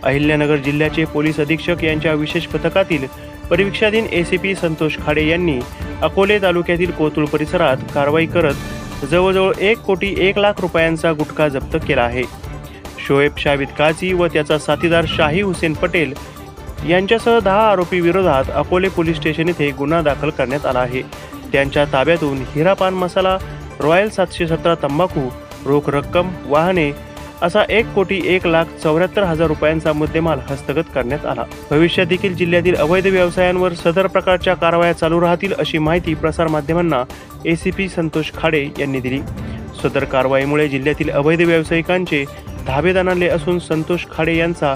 अहिल्यानगर जिल्ह्याचे पोलीस अधीक्षक यांच्या विशेष पथकातील परिवीक्षाधीन एसीपी संतोष खाडे यांनी अकोले तालुक्यातील कोतुळ परिसरात कारवाई करत जवळजवळ 1,01,00,000 रुपयांचा गुटखा जप्त केला आहे। शोएब शाविद काझी व त्याचा साथीदार शाही हुसेन पटेल यांच्यासह 10 आरोपी विरोधात अकोले पोलीस स्टेशन येथे गुन्हा दाखल करण्यात आला आहे। त्यांच्या ताब्यातून हिरा पान मसाला, रॉयल 717 तंबाखू, रोख रक्कम, वाहने असा 1,01,74,000 रुपयांचा मुद्देमाल हस्तगत करण्यात आला। भविष्यात देखील जिल्ह्यातील अवैध व्यवसायांवर सदर प्रकारच्या कारवाया चालू राहतील अशी माहिती प्रसार माध्यमांना एसीपी संतोष खाडे यांनी दिली। सदर कारवाईमुळे जिल्ह्यातील अवैध व्यावसायिकांचे धाबे दणाणले असून संतोष खाडे यांचा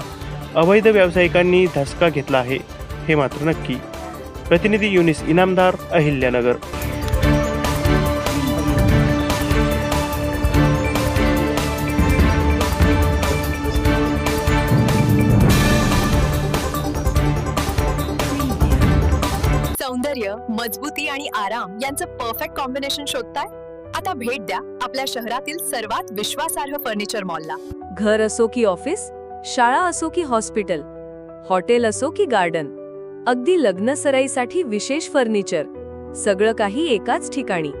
अवैध व्यावसायिकांनी धसका घेतला आहे हे मात्र नक्की। प्रतिनिधी युनिस इनामदार, अहिल्यानगर। सौंदर्य, मजबूती आणि आराम यांचं परफेक्ट कॉम्बिनेशन शोधताय? आता भेट द्या आपल्या शहरातील सर्वात विश्वासार्ह फर्निचर मॉलला। घर असो की ऑफिस, शाळा असो की हॉस्पिटल, हॉटेल असो की गार्डन, अगदी लग्न सराईसाठी विशेष फर्निचर, सगळं काही एकाच ठिकाणी।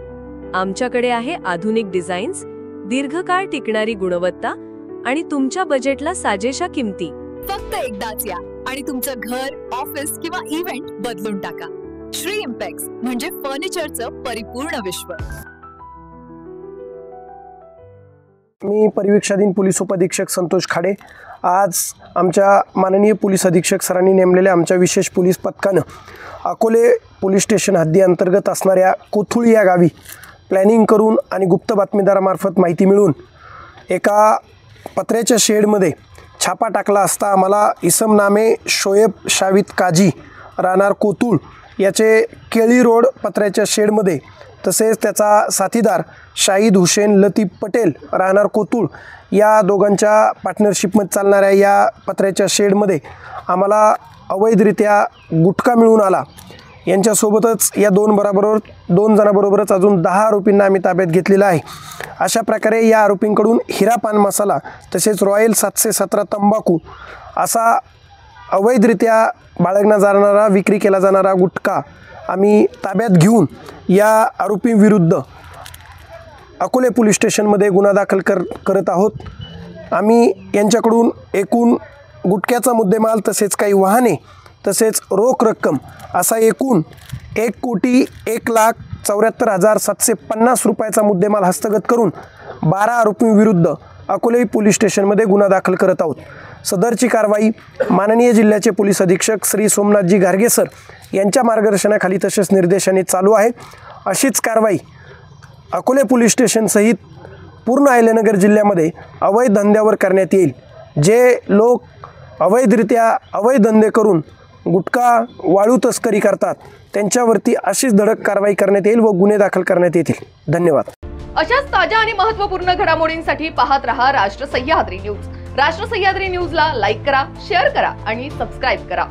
आमच्याकडे आहे आधुनिक डिझाईन्स, दीर्घकाळ टिकणारी गुणवत्ता आणि तुमच्या बजेटला साजेशा किमती। फक्त एकदाच या आणि तुमचं घर, ऑफिस किंवा इव्हेंट बदलून टाका। श्री इम्पॅक्स म्हणजे फर्निचरचं परिपूर्ण विश्व। मी परिवीक्षाधीन पोलीस उपअधीक्षक संतोष खाडे। आज आमच्या माननीय पोलीस अधीक्षक सरांनी नेमलेल्या आमच्या विशेष पोलीस पथकानं अकोले पोलीस स्टेशन हद्दी अंतर्गत असणाऱ्या कोथुळ या गावी प्लॅनिंग करून आणि गुप्त बातमीदारामार्फत माहिती मिळून एका पत्र्याच्या शेडमध्ये छापा टाकला असता आम्हाला इसम नामे शोएब शाविद काझी राहणार कोतुळ याचे केळी रोड पत्र्याच्या शेडमध्ये, तसेच त्याचा साथीदार शाहिद हुसेन लतीफ पटेल राहणार कोतुळ या दोघांच्या पार्टनरशिपमध्ये चालणाऱ्या या पत्र्याच्या शेडमध्ये आम्हाला अवैधरित्या गुटखा मिळून आला। यांच्यासोबतच या दोन जणांबरोबरच अजून 10 आरोपींना आम्ही ताब्यात घेतलेला आहे। अशा प्रकारे या आरोपींकडून हिरा पान मसाला तसेच रॉयल 717 तंबाखू असा अवैधरित्या बाळगला जाणारा, विक्री केला जाणारा गुटखा आम्ही ताब्यात घेऊन या आरोपींविरुद्ध अकोले पोलीस स्टेशनमध्ये गुन्हा दाखल करत आहोत। आम्ही यांच्याकडून एकूण गुटख्याचा मुद्देमाल तसेच काही वाहने तसेच रोख रक्कम असा एकूण 1,01,74,750 रुपयाचा मुद्देमाल हस्तगत करून 12 आरोपींविरुद्ध अकोले पोलीस स्टेशनमध्ये गुन्हा दाखल करत आहोत। सदरची कारवाई माननीय जिल्ह्याचे पोलीस अधीक्षक श्री सोमनाथजी गार्गे सर यांच्या मार्गदर्शनाखाली तसेच निर्देशाने चालू आहे। अशीच कारवाई अकोले पोलीस स्टेशन सहित पूर्ण अहिल्यानगर जिल्ह्यामध्ये अवैध धंद्यावर करण्यात येईल। जे लोक अवैधरित्या अवैध धंदे करून गुटखा, वाळू तस्करी करतात त्यांच्यावरती अशीच धडक कारवाई करण्यात येईल व गुन्हे दाखल करण्यात येतील। धन्यवाद। अशाच ताज्या आणि महत्त्वपूर्ण घडामोडींसाठी पाहत रहा राष्ट्र सह्याद्री न्यूज। राष्ट्र सह्याद्री न्यूजला लाईक करा, शेअर करा आणि सबस्क्राइब करा।